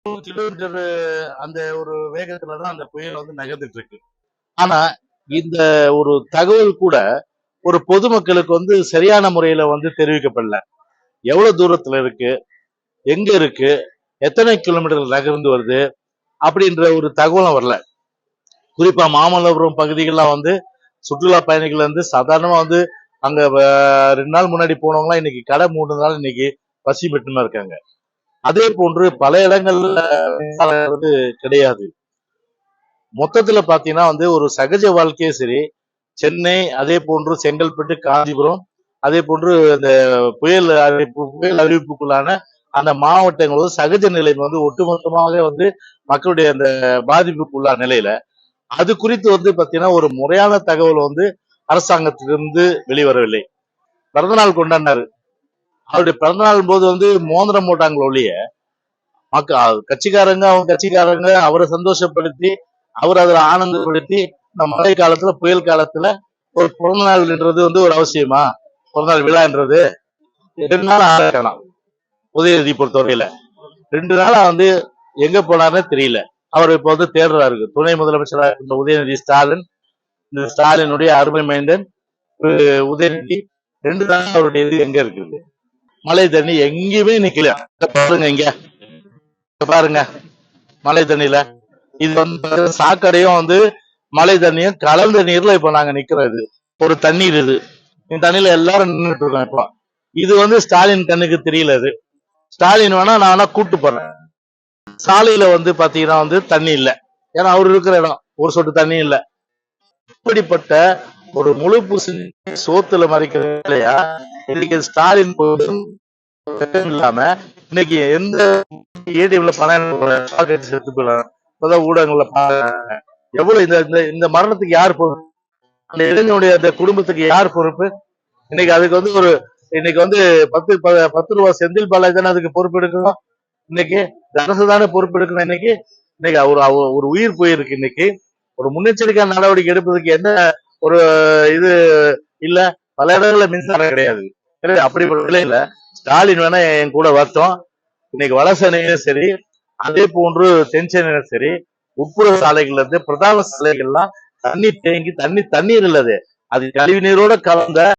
Kilometre அந்த ஒரு வேகத்துலதான் அந்த புயல் நகர்ந்துட்டு இருக்கு. ஆனா இந்த ஒரு தகவல் கூட ஒரு பொதுமக்களுக்கு சரியான முறையில தெரிவிக்கப்படல. எவ்வளவு தூரத்துல இருக்கு, எங்க இருக்கு, எத்தனை கிலோமீட்டர் நகர்ந்து வருது அப்படின்ற ஒரு தகவலும் வரல. குறிப்பா மாமல்லபுரம் பகுதிகள்லாம் சுற்றுலா பயணிகள் சாதாரணமா அங்க 2 நாள் முன்னாடி போனவங்க இன்னைக்கு கடை 3 நாள் இன்னைக்கு பசி பெற்றுமா இருக்காங்க. அதே போன்று பல இடங்கள்ல கிடையாது. மொத்தத்துல பாத்தீங்கன்னா ஒரு சகஜ வாழ்க்கையே சரி, சென்னை, அதே போன்று செங்கல்பட்டு, காஞ்சிபுரம், அதே போன்று இந்த புயல் அறிவிப்புக்குள்ளான அந்த மாவட்டங்கள் சகஜ நிலை ஒட்டுமொத்தமாக மக்களுடைய அந்த பாதிப்புக்குள்ளான நிலையில அது குறித்து பாத்தீங்கன்னா ஒரு முறையான தகவல் அரசாங்கத்திலிருந்து வெளிவரவில்லை. பிறந்தநாள் கொண்டாடினாரு. அவருடைய பிறந்தநாள் போது மோதிரம் போட்டாங்களோ ஒழிய கட்சிக்காரங்க அவங்க கட்சிக்காரங்க அவரை சந்தோஷப்படுத்தி அவர் அதில் ஆனந்தப்படுத்தி இந்த மழை காலத்துல புயல் காலத்துல ஒரு பிறந்த நாள்ன்றது ஒரு அவசியமா? பிறந்தநாள் விழான்றது 2 நாள் ஆரம்பிக்கலாம். உதயநிதி பொறுத்தவரையில 2 நாளா எங்க போனாருன்னு தெரியல. அவர் இப்ப தேடுறாரு. துணை முதலமைச்சராக இருந்த உதயநிதி ஸ்டாலின், இந்த ஸ்டாலினுடைய அருமை மைந்தன் உதயநிதி 2 நாள் அவருடைய இது எங்க இருக்குது? மழை தண்ணி எங்கேயுமே நிக்கல. பாருங்க, இங்க பாருங்க மழை தண்ணியில இது சாக்கடையும் மழை தண்ணியும் கலந்த நீர்ல இப்ப நாங்க நிக்கிறது. ஒரு தண்ணீர் இது. இந்த தண்ணியில எல்லாரும் நின்றுட்டு இருக்கோம். இப்ப இது ஸ்டாலின் கண்ணுக்கு தெரியல. இது ஸ்டாலின் வேணா நான் வேணா கூட்டு போறேன். சாலையில பாத்தீங்கன்னா தண்ணி இல்ல. ஏன்னா அவர் இருக்கிற இடம் ஒரு சொட்டு தண்ணி இல்ல. இப்படிப்பட்ட ஒரு முழு பூசி சோத்துல மறைக்கிற இல்லையா இன்னைக்கு ஸ்டாலின் இல்லாம இன்னைக்கு எந்த ஏடிஎம்ல பணம் செத்து போயிடலாம். ஊடகங்கள்ல எவ்வளவு இந்த மரணத்துக்கு யார் பொறுப்பு? அந்த இளைஞனுடைய அந்த குடும்பத்துக்கு யார் பொறுப்பு? இன்னைக்கு அதுக்கு ஒரு இன்னைக்கு 10 ரூபாய் செந்தில் பாலாஜி தானே அதுக்கு பொறுப்பு எடுக்கணும். இன்னைக்கு அரசு தானே பொறுப்பு எடுக்கணும். இன்னைக்கு ஒரு உயிர் போயிருக்கு. இன்னைக்கு ஒரு முன்னெச்சரிக்கை நடவடிக்கை எடுப்பதற்கு என்ன ஒரு இது இல்ல. பல இடங்கள்ல மின்சாரம் கிடையாது. அப்படிப்பட்ட நிலையில ஸ்டாலின் வேணா என் கூட வரட்டும். இன்னைக்கு வடசென்னையிலும் சரி, அதே போன்று தென் சென்னையிலும் சரி, உட்புற சாலைகள்ல இருந்து பிரதான சாலைகள்லாம் தண்ணீர் தேங்கி தண்ணீர் இல்லது. அது கழிவு நீரோட கலந்த